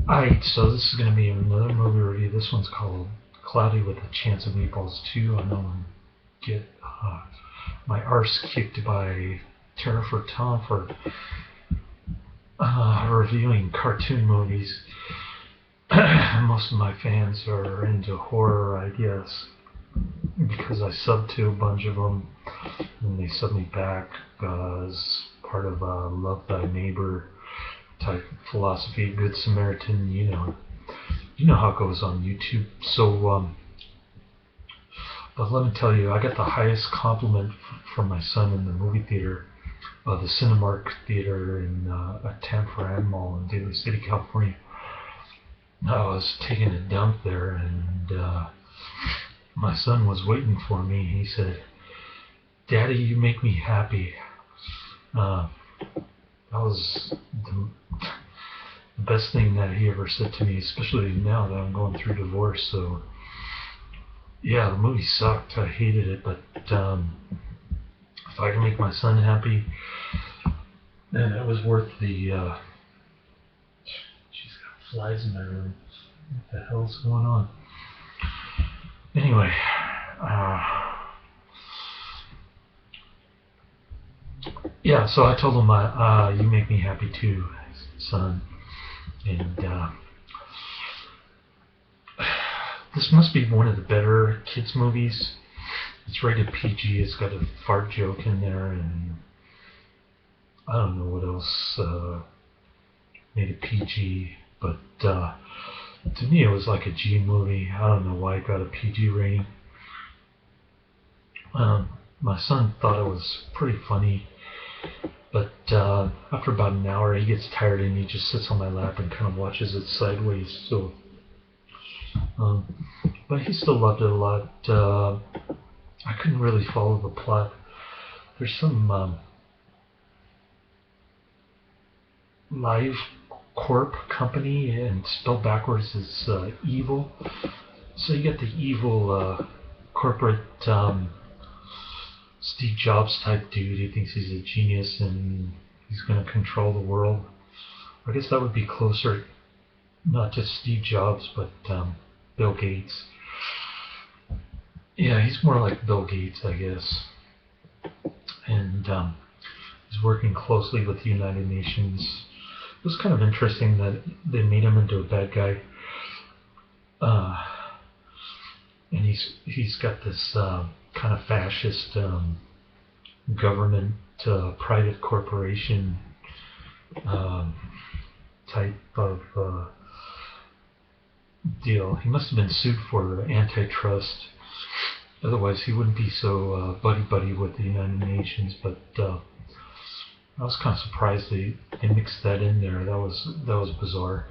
Alright, so this is going to be another movie review. This one's called Cloudy with a Chance of Meatballs 2. I know I'm get my arse kicked by Tara for Tom for reviewing cartoon movies. Most of my fans are into horror, I guess, because I subbed to a bunch of them, and they subbed me back as part of a Love Thy Neighbor type philosophy, Good Samaritan, you know how it goes on YouTube. So, but let me tell you, I got the highest compliment from my son in the movie theater, the Cinemark Theater in at Tanforan Mall in Daly City, California. I was taking a dump there, and my son was waiting for me. He said, "Daddy, you make me happy." That was the best thing that he ever said to me, especially now that I'm going through divorce. So, yeah, the movie sucked. I hated it, but if I can make my son happy, then it was worth the. She's got flies in my room. What the hell's going on? Anyway, yeah, so I told him, you make me happy too, son. And this must be one of the better kids movies. It's rated PG. It's got a fart joke in there, and I don't know what else made it PG. But to me, it was like a G movie. I don't know why it got a PG rating. My son thought it was pretty funny. But after about an hour, he gets tired and he just sits on my lap and kind of watches it sideways. So, but he still loved it a lot. I couldn't really follow the plot. There's some live corp company, and spelled backwards is evil. So you get the evil corporate. Steve Jobs type dude. He thinks he's a genius and he's going to control the world. I guess that would be closer, not just Steve Jobs, but Bill Gates. Yeah, he's more like Bill Gates, I guess. And he's working closely with the United Nations. It was kind of interesting that they made him into a bad guy. And he's got this kind of fascist government private corporation type of deal. He must have been sued for antitrust. Otherwise, he wouldn't be so buddy-buddy with the United Nations. But I was kind of surprised they mixed that in there. That was bizarre.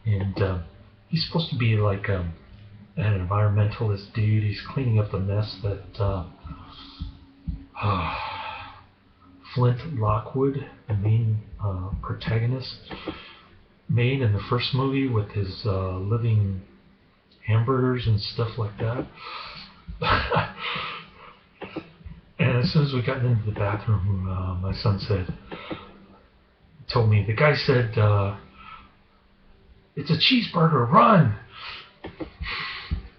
And he's supposed to be like an environmentalist dude. He's cleaning up the mess that Flint Lockwood, the main protagonist, made in the first movie with his living hamburgers and stuff like that. And as soon as we got into the bathroom, my son told me, the guy said, "It's a cheeseburger, run!"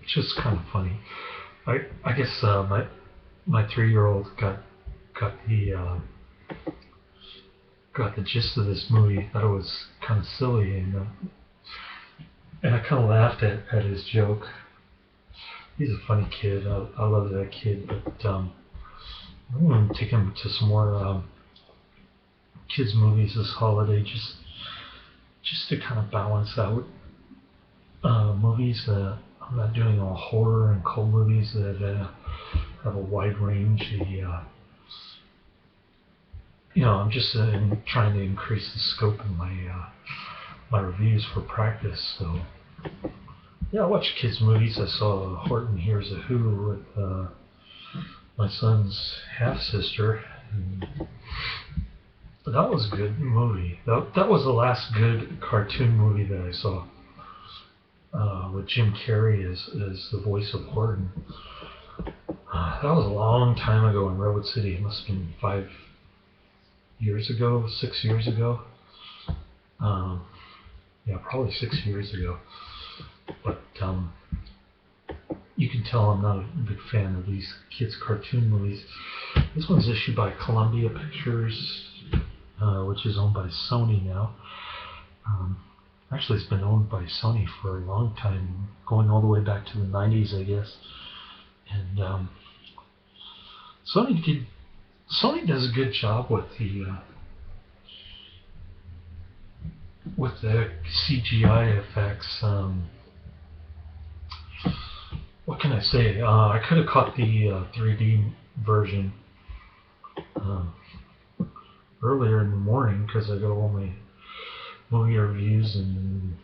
Which is kind of funny. I guess my 3-year-old got the gist of this movie. Thought it was kind of silly, and I kind of laughed at his joke. He's a funny kid. I love that kid, but I'm going to take him to some more kids movies this holiday, just to kind of balance out movies. I'm not doing all horror and cult movies that have a wide range. I'm just trying to increase the scope of my reviews for practice. So, yeah, I watch kids movies. I saw Horton Hears a Who with my son's half-sister. That was a good movie. That was the last good cartoon movie that I saw. With Jim Carrey as the voice of Horton. That was a long time ago in Redwood City. It must have been 5 years ago, 6 years ago. Yeah, Yeah, probably 6 years ago. But you can tell I'm not a big fan of these kids' cartoon movies. This one's issued by Columbia Pictures, which is owned by Sony now. Actually, it's been owned by Sony for a long time, going all the way back to the 90s, I guess. And Sony does a good job with the CGI effects. What can I say? I could have caught the 3D version earlier in the morning because I got all my movie reviews and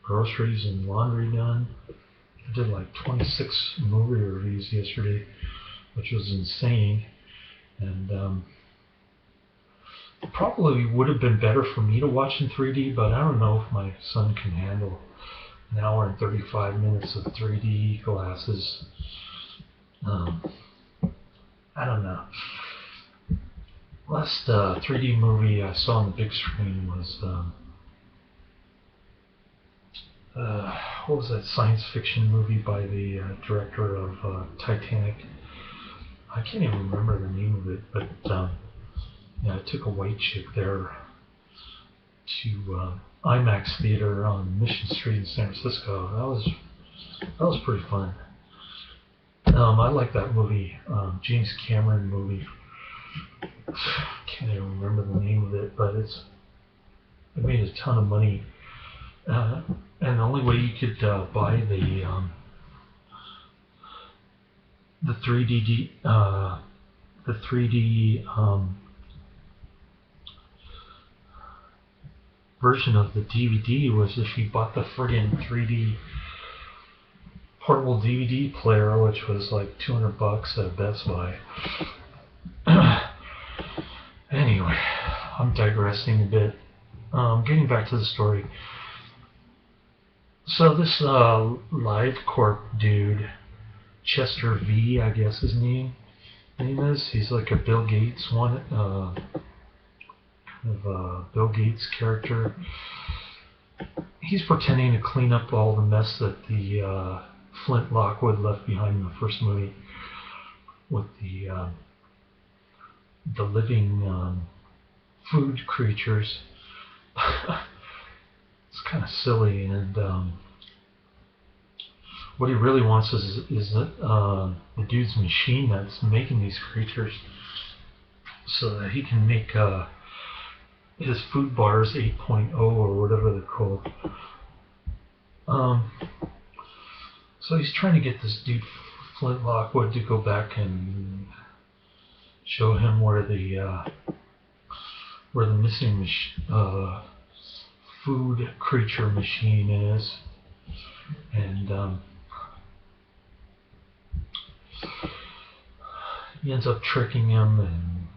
groceries and laundry done. I did like 26 movie reviews yesterday, which was insane. And it probably would have been better for me to watch in 3D, but I don't know if my son can handle an hour and 35 minutes of 3D glasses. I don't know. Last 3D movie I saw on the big screen was what was that science fiction movie by the director of Titanic? I can't even remember the name of it, but yeah, I took a white chick there to IMAX theater on Mission Street in San Francisco. That was pretty fun. I like that movie, James Cameron movie. Can't even remember the name of it, but it made a ton of money. And the only way you could buy the 3D version of the DVD was if you bought the friggin' 3D portable DVD player, which was like $200 at Best Buy. Anyway, I'm digressing a bit. Getting back to the story. So this LiveCorp dude, Chester V, I guess his name is. He's like a Bill Gates one, kind of a Bill Gates character. He's pretending to clean up all the mess that the Flint Lockwood left behind in the first movie with the living food creatures. It's kind of silly, and what he really wants is the dude's machine that's making these creatures, so that he can make his food bars 8.0 or whatever they're called. So he's trying to get this dude Flint Lockwood to go back and show him where the missing food creature machine is, and he ends up tricking him, and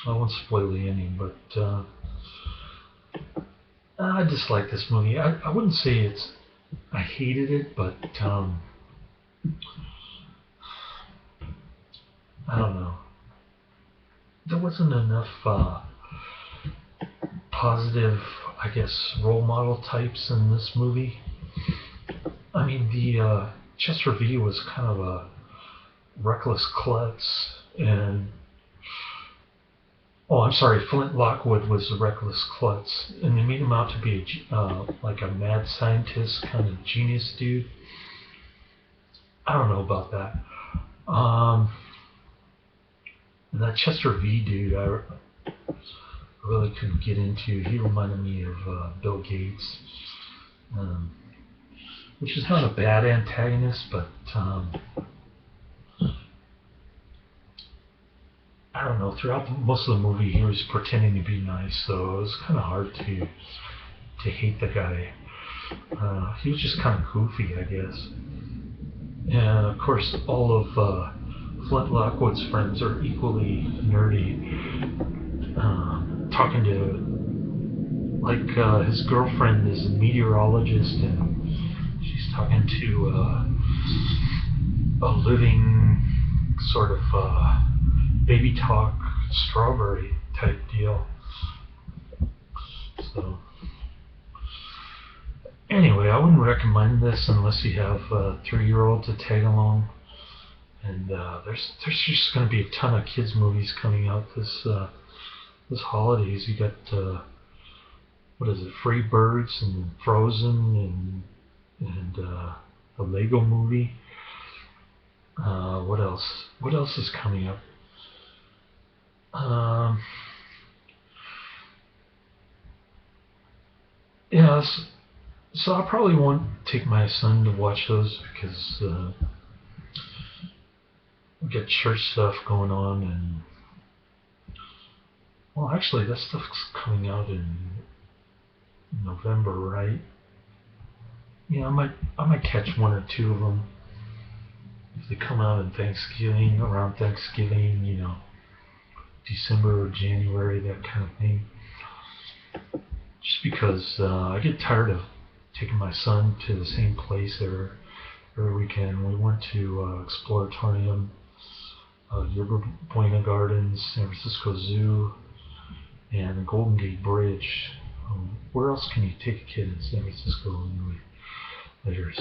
I won't spoil the ending, but I dislike this movie. I wouldn't say I hated it, but I don't know. There wasn't enough positive, I guess, role model types in this movie. I mean, the Chester V was kind of a reckless klutz, and Flint Lockwood was a reckless klutz, and they made him out to be like a mad scientist kind of genius dude. I don't know about that. That Chester V dude, I really couldn't get into. He reminded me of Bill Gates, which is not a bad antagonist, but I don't know. Throughout most of the movie, he was pretending to be nice, so it was kind of hard to hate the guy. He was just kind of goofy, I guess. And of course, all of Flint Lockwood's friends are equally nerdy. Talking to, like, his girlfriend is a meteorologist, and she's talking to a living sort of baby talk strawberry type deal. So Anyway, I wouldn't recommend this unless you have a 3-year-old to tag along. And there's just going to be a ton of kids movies coming out this holidays. You got what is it, Free Birds and Frozen and a Lego movie. What else? What else is coming up? Um, yeah, so I probably won't take my son to watch those because we got church stuff going on, and well, actually, that stuff's coming out in November, right? Yeah, I might catch one or two of them if they come out in Thanksgiving, around Thanksgiving, December or January, that kind of thing. Just because I get tired of taking my son to the same place every weekend. We went to Exploratorium, Yerba Buena Gardens, San Francisco Zoo, and the Golden Gate Bridge. Where else can you take a kid in San Francisco anyway? Later.